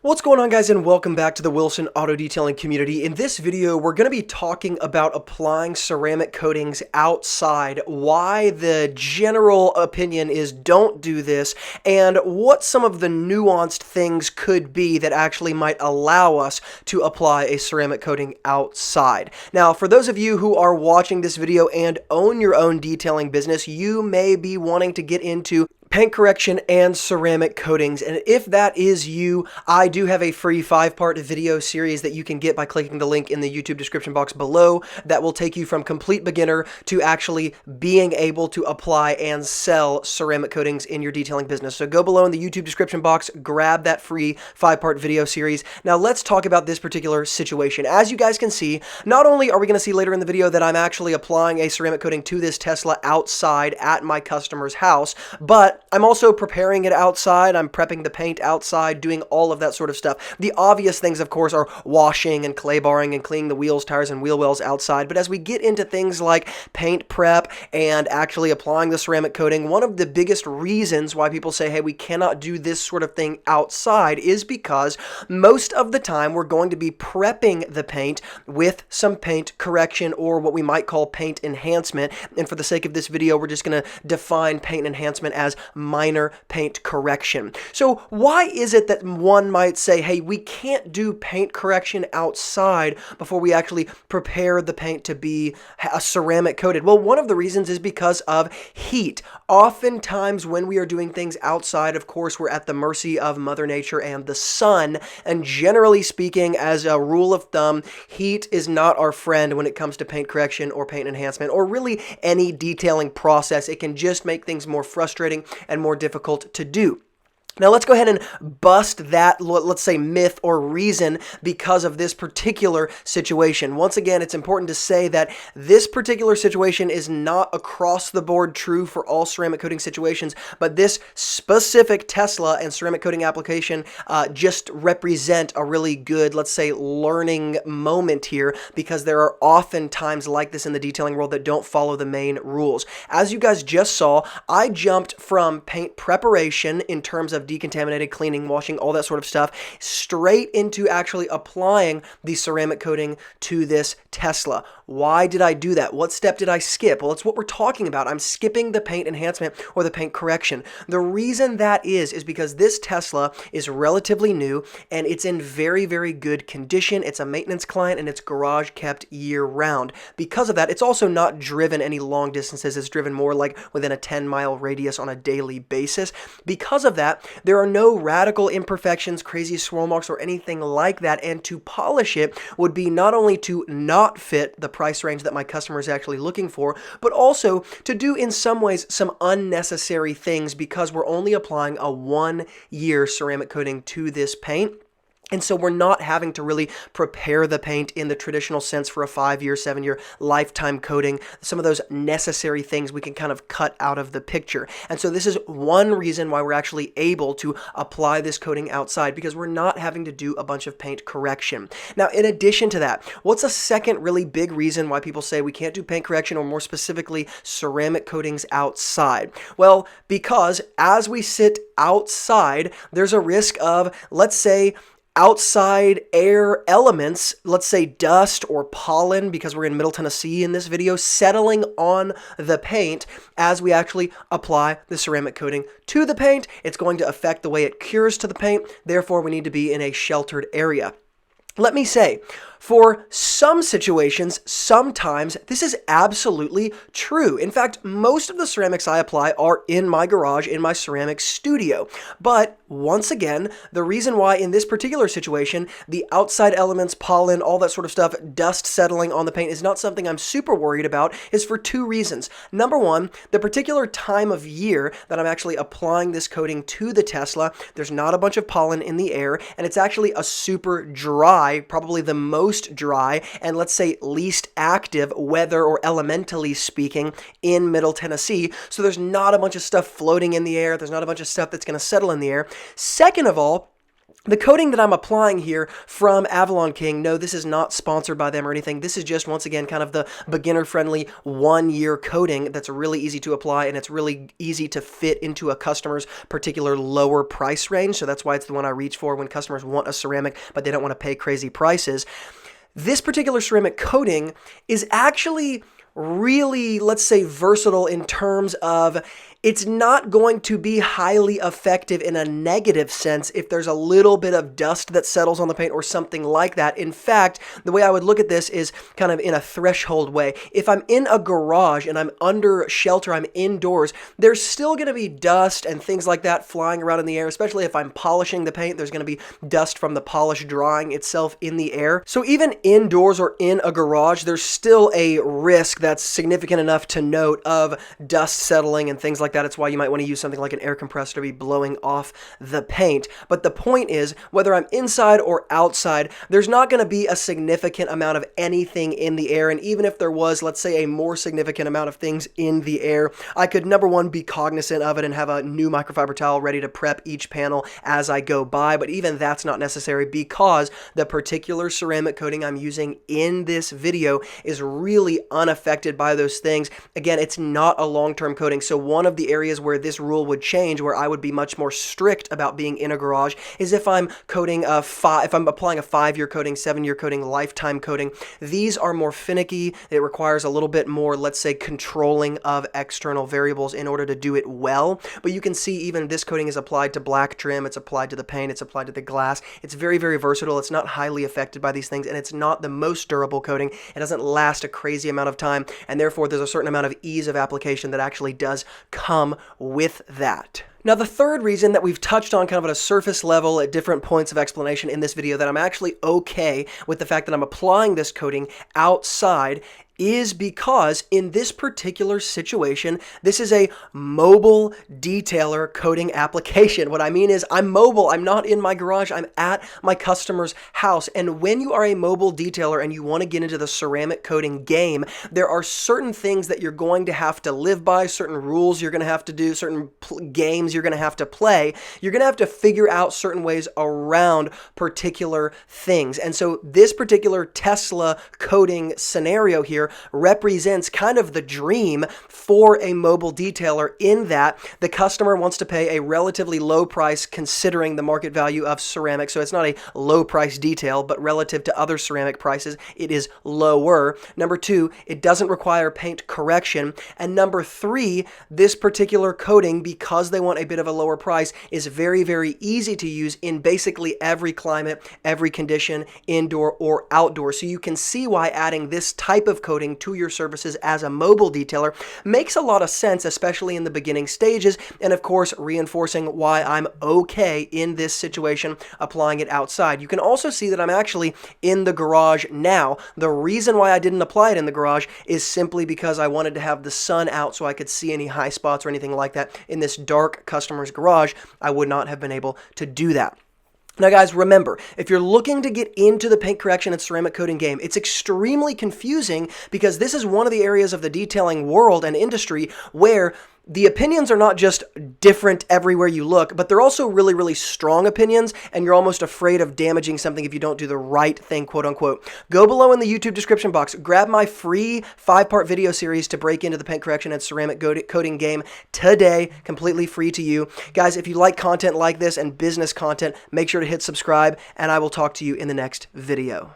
What's going on, guys, and welcome back to the Wilson Auto Detailing community. In this video, we're going to be talking about applying ceramic coatings outside, why the general opinion is don't do this, and what some of the nuanced things could be that actually might allow us to apply a ceramic coating outside. Now, for those of you who are watching this video and own your own detailing business, you may be wanting to get into paint correction and ceramic coatings, and if that is you, I do have a free 5-part video series that you can get by clicking the link in the YouTube description box below that will take you from complete beginner to actually being able to apply and sell ceramic coatings in your detailing business. So go below in the YouTube description box, grab that free 5-part video series. Now let's talk about this particular situation. As you guys can see, not only are we going to see later in the video that I'm actually applying a ceramic coating to this Tesla outside at my customer's house, but I'm also preparing it outside. I'm prepping the paint outside, doing all of that sort of stuff. The obvious things, of course, are washing and clay barring and cleaning the wheels, tires, and wheel wells outside. But as we get into things like paint prep and actually applying the ceramic coating, one of the biggest reasons why people say, hey, we cannot do this sort of thing outside is because most of the time we're going to be prepping the paint with some paint correction or what we might call paint enhancement. And for the sake of this video, we're just going to define paint enhancement as minor paint correction. So why is it that one might say, hey, we can't do paint correction outside before we actually prepare the paint to be a ceramic coated? Well, one of the reasons is because of heat. Oftentimes when we are doing things outside, of course, we're at the mercy of Mother Nature and the sun. And generally speaking, as a rule of thumb, heat is not our friend when it comes to paint correction or paint enhancement or really any detailing process. It can just make things more frustrating and more difficult to do. Now let's go ahead and bust that, let's say, myth or reason because of this particular situation. Once again, it's important to say that this particular situation is not across the board true for all ceramic coating situations, but this specific Tesla and ceramic coating application just represent a really good, let's say, learning moment here, because there are often times like this in the detailing world that don't follow the main rules. As you guys just saw, I jumped from paint preparation in terms of decontaminated, cleaning, washing, all that sort of stuff, straight into actually applying the ceramic coating to this Tesla. Why did I do that? What step did I skip? Well, it's what we're talking about. I'm skipping the paint enhancement or the paint correction. The reason that is because this Tesla is relatively new and it's in very, very good condition. It's a maintenance client and it's garage kept year round. Because of that, it's also not driven any long distances. It's driven more like within a 10-mile radius on a daily basis. Because of that, there are no radical imperfections, crazy swirl marks, or anything like that, and to polish it would be not only to not fit the price range that my customer is actually looking for, but also to do in some ways some unnecessary things because we're only applying a 1-year ceramic coating to this paint. And so we're not having to really prepare the paint in the traditional sense for a 5-year, 7-year lifetime coating. Some of those necessary things we can kind of cut out of the picture. And so this is one reason why we're actually able to apply this coating outside, because we're not having to do a bunch of paint correction. Now, in addition to that, what's a second really big reason why people say we can't do paint correction, or more specifically ceramic coatings outside? Well, because as we sit outside, there's a risk of, let's say, outside air elements, let's say dust or pollen, because we're in Middle Tennessee in this video, settling on the paint as we actually apply the ceramic coating to the paint. It's going to affect the way it cures to the paint. Therefore, we need to be in a sheltered area. Let me say, for some situations, sometimes this is absolutely true. In fact, most of the ceramics I apply are in my garage, in my ceramic studio. But once again, the reason why in this particular situation, the outside elements, pollen, all that sort of stuff, dust settling on the paint is not something I'm super worried about is for 2 reasons. Number one, the particular time of year that I'm actually applying this coating to the Tesla, there's not a bunch of pollen in the air, and it's actually a super dry, probably the most dry and, let's say, least active weather, or elementally speaking, in Middle Tennessee. So there's not a bunch of stuff floating in the air. There's not a bunch of stuff that's going to settle in the air. Second of all, The coating that I'm applying here from Avalon King, no, this is not sponsored by them or anything. This is just, once again, kind of the beginner-friendly 1-year coating that's really easy to apply, and it's really easy to fit into a customer's particular lower price range. So that's why it's the one I reach for when customers want a ceramic, but they don't want to pay crazy prices. This particular ceramic coating is actually really, let's say, versatile in terms of it's not going to be highly effective in a negative sense if there's a little bit of dust that settles on the paint or something like that. In fact, the way I would look at this is kind of in a threshold way. If I'm in a garage and I'm under shelter, I'm indoors, there's still going to be dust and things like that flying around in the air, especially if I'm polishing the paint. There's going to be dust from the polish drying itself in the air. So even indoors or in a garage, there's still a risk that's significant enough to note of dust settling and things like that. It's why you might want to use something like an air compressor to be blowing off the paint. But the point is, whether I'm inside or outside, there's not going to be a significant amount of anything in the air. And even if there was, let's say, a more significant amount of things in the air, I could, number one, be cognizant of it and have a new microfiber towel ready to prep each panel as I go by. But even that's not necessary because the particular ceramic coating I'm using in this video is really unaffected by those things. Again, it's not a long-term coating. So one of the areas where this rule would change, where I would be much more strict about being in a garage, is if I'm coating if I'm applying a 5-year coating, 7-year coating, lifetime coating. These are more finicky. It requires a little bit more, let's say, controlling of external variables in order to do it well. But you can see even this coating is applied to black trim, it's applied to the paint, it's applied to the glass. It's very, very versatile. It's not highly affected by these things, and it's not the most durable coating. It doesn't last a crazy amount of time, and therefore there's a certain amount of ease of application that actually does come with that. Now, the third reason that we've touched on kind of at a surface level at different points of explanation in this video that I'm actually okay with the fact that I'm applying this coating outside is because in this particular situation, this is a mobile detailer coating application. What I mean is I'm mobile. I'm not in my garage. I'm at my customer's house. And when you are a mobile detailer and you want to get into the ceramic coating game, there are certain things that you're going to have to live by, certain rules you're going to have to do, certain games you're going to have to play. You're going to have to figure out certain ways around particular things. And so this particular Tesla coating scenario here represents kind of the dream for a mobile detailer, in that the customer wants to pay a relatively low price considering the market value of ceramic. So it's not a low price detail, but relative to other ceramic prices, it is lower. Number two, it doesn't require paint correction. And number three, this particular coating, because they want a bit of a lower price, is very, very easy to use in basically every climate, every condition, indoor or outdoor. So you can see why adding this type of coating to your services as a mobile detailer makes a lot of sense, especially in the beginning stages, and of course reinforcing why I'm okay in this situation applying it outside. You can also see that I'm actually in the garage now. The reason why I didn't apply it in the garage is simply because I wanted to have the sun out so I could see any high spots or anything like that. In this dark customer's garage, I would not have been able to do that. Now guys, remember, if you're looking to get into the paint correction and ceramic coating game, it's extremely confusing because this is one of the areas of the detailing world and industry where the opinions are not just different everywhere you look, but they're also really, really strong opinions, and you're almost afraid of damaging something if you don't do the right thing, quote unquote. Go below in the YouTube description box, grab my free 5-part video series to break into the paint correction and ceramic coating game today, completely free to you. Guys, if you like content like this and business content, make sure to hit subscribe, and I will talk to you in the next video.